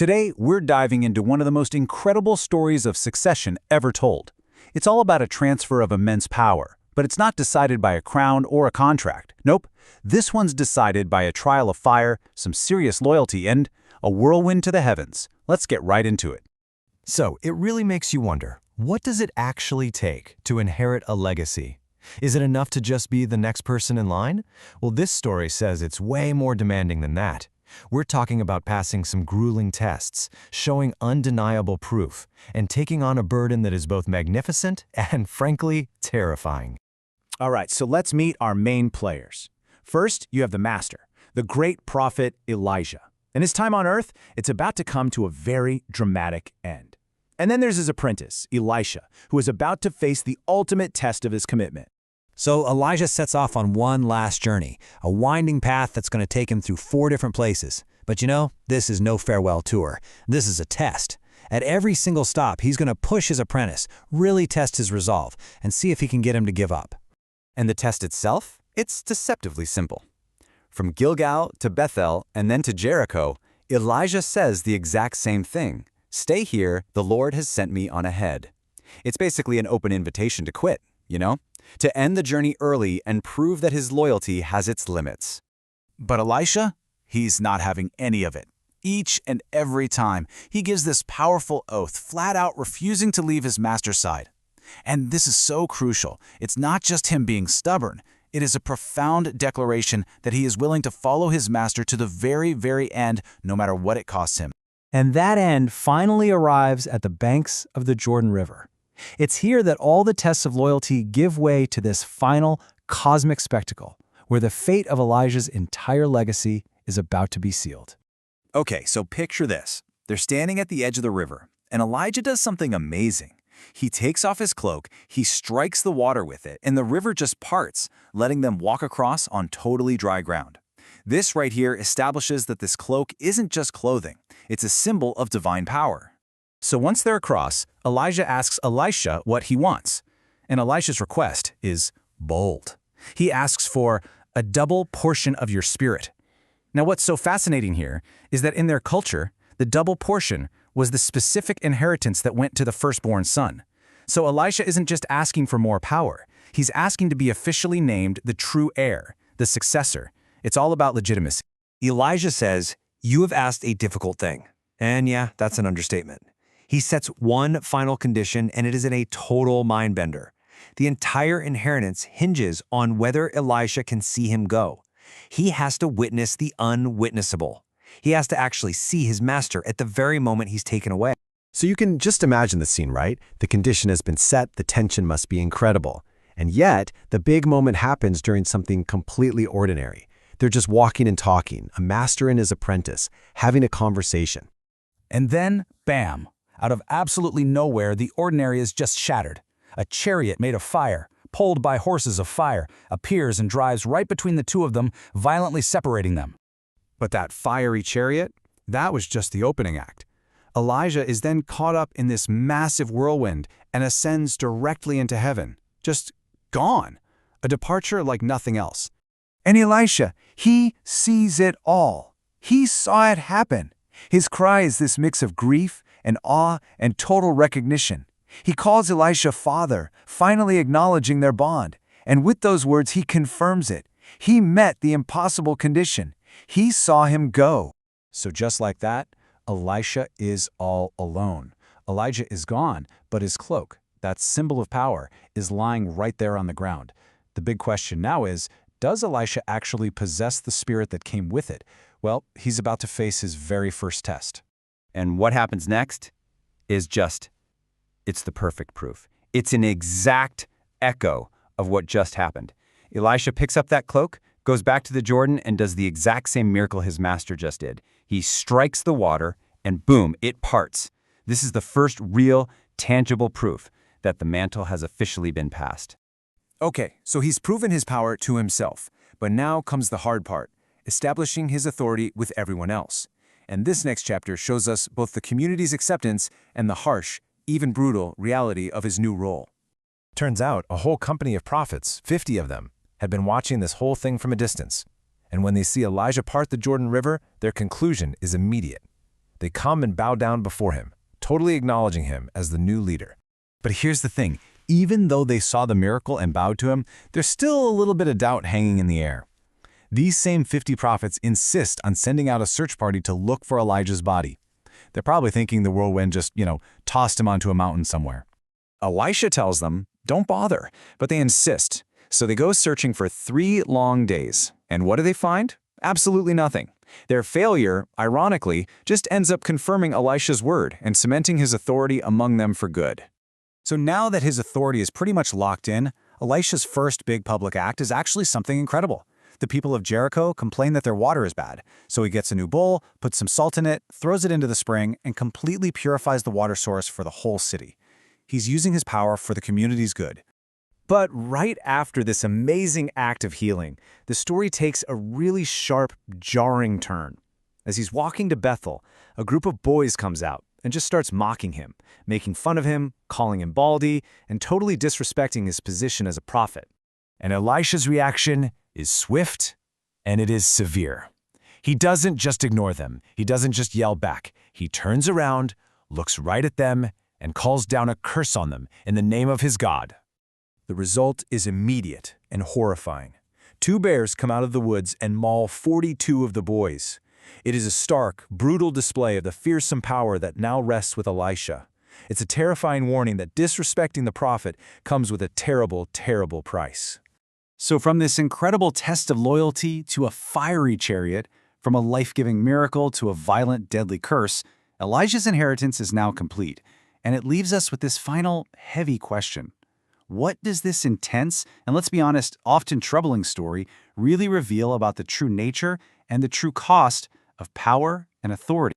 Today, we're diving into one of the most incredible stories of succession ever told. It's all about a transfer of immense power, but it's not decided by a crown or a contract. Nope, this one's decided by a trial of fire, some serious loyalty, and a whirlwind to the heavens. Let's get right into it. So, it really makes you wonder, what does it actually take to inherit a legacy? Is it enough to just be the next person in line? Well, this story says it's way more demanding than that. We're talking about passing some grueling tests, showing undeniable proof, and taking on a burden that is both magnificent and, frankly, terrifying. All right, so let's meet our main players. First, you have the master, the great prophet Elijah. In his time on earth, it's about to come to a very dramatic end. And then there's his apprentice, Elisha, who is about to face the ultimate test of his commitment. So Elijah sets off on one last journey, a winding path that's going to take him through 4 different places. But you know, this is no farewell tour. This is a test. At every single stop, he's going to push his apprentice, really test his resolve, and see if he can get him to give up. And the test itself? It's deceptively simple. From Gilgal to Bethel and then to Jericho, Elijah says the exact same thing. Stay here, the Lord has sent me on ahead. It's basically an open invitation to quit, you know? To end the journey early and prove that his loyalty has its limits. But Elisha, he's not having any of it. Each and every time, he gives this powerful oath, flat out refusing to leave his master's side. And this is so crucial. It's not just him being stubborn. It is a profound declaration that he is willing to follow his master to the very, very end, no matter what it costs him. And that end finally arrives at the banks of the Jordan River. It's here that all the tests of loyalty give way to this final cosmic spectacle, where the fate of Elijah's entire legacy is about to be sealed. Okay, so picture this. They're standing at the edge of the river, and Elijah does something amazing. He takes off his cloak, he strikes the water with it, and the river just parts, letting them walk across on totally dry ground. This right here establishes that this cloak isn't just clothing, it's a symbol of divine power. So once they're across, Elijah asks Elisha what he wants. And Elisha's request is bold. He asks for a double portion of your spirit. Now what's so fascinating here is that in their culture, the double portion was the specific inheritance that went to the firstborn son. So Elisha isn't just asking for more power. He's asking to be officially named the true heir, the successor. It's all about legitimacy. Elijah says, "You have asked a difficult thing." And yeah, that's an understatement. He sets one final condition, and it is in a total mind-bender. The entire inheritance hinges on whether Elisha can see him go. He has to witness the unwitnessable. He has to actually see his master at the very moment he's taken away. So you can just imagine the scene, right? The condition has been set, the tension must be incredible. And yet, the big moment happens during something completely ordinary. They're just walking and talking, a master and his apprentice, having a conversation. And then, bam! Out of absolutely nowhere, the ordinary is just shattered. A chariot made of fire, pulled by horses of fire, appears and drives right between the two of them, violently separating them. But that fiery chariot, that was just the opening act. Elijah is then caught up in this massive whirlwind and ascends directly into heaven. Just gone. A departure like nothing else. And Elisha, he sees it all. He saw it happen. His cry is this mix of grief and awe and total recognition. He calls Elisha father, finally acknowledging their bond. And with those words, he confirms it. He met the impossible condition. He saw him go. So just like that, Elisha is all alone. Elijah is gone, but his cloak, that symbol of power, is lying right there on the ground. The big question now is, does Elisha actually possess the spirit that came with it? Well, he's about to face his very first test. And what happens next is it's the perfect proof. It's an exact echo of what just happened. Elisha picks up that cloak, goes back to the Jordan, and does the exact same miracle his master just did. He strikes the water, and boom, it parts. This is the first real, tangible proof that the mantle has officially been passed. Okay, so he's proven his power to himself. But now comes the hard part, establishing his authority with everyone else. And this next chapter shows us both the community's acceptance and the harsh, even brutal, reality of his new role. Turns out a whole company of prophets, 50 of them, had been watching this whole thing from a distance. And when they see Elijah part the Jordan River, their conclusion is immediate. They come and bow down before him, totally acknowledging him as the new leader. But here's the thing. Even though they saw the miracle and bowed to him, there's still a little bit of doubt hanging in the air. These same 50 prophets insist on sending out a search party to look for Elijah's body. They're probably thinking the whirlwind just, tossed him onto a mountain somewhere. Elisha tells them, don't bother, but they insist. So they go searching for 3 long days. And what do they find? Absolutely nothing. Their failure, ironically, just ends up confirming Elisha's word and cementing his authority among them for good. So now that his authority is pretty much locked in, Elisha's first big public act is actually something incredible. The people of Jericho complain that their water is bad, so he gets a new bowl, puts some salt in it, throws it into the spring, and completely purifies the water source for the whole city. He's using his power for the community's good. But right after this amazing act of healing, the story takes a really sharp, jarring turn. As he's walking to Bethel, a group of boys comes out and just starts mocking him, making fun of him, calling him baldy, and totally disrespecting his position as a prophet. And Elisha's reaction is swift, and it is severe. He doesn't just ignore them. He doesn't just yell back. He turns around, looks right at them, and calls down a curse on them in the name of his God. The result is immediate and horrifying. 2 bears come out of the woods and maul 42 of the boys. It is a stark, brutal display of the fearsome power that now rests with Elisha. It's a terrifying warning that disrespecting the prophet comes with a terrible, terrible price. So from this incredible test of loyalty to a fiery chariot, from a life-giving miracle to a violent, deadly curse, Elijah's inheritance is now complete, and it leaves us with this final, heavy question. What does this intense, and let's be honest, often troubling story really reveal about the true nature and the true cost of power and authority?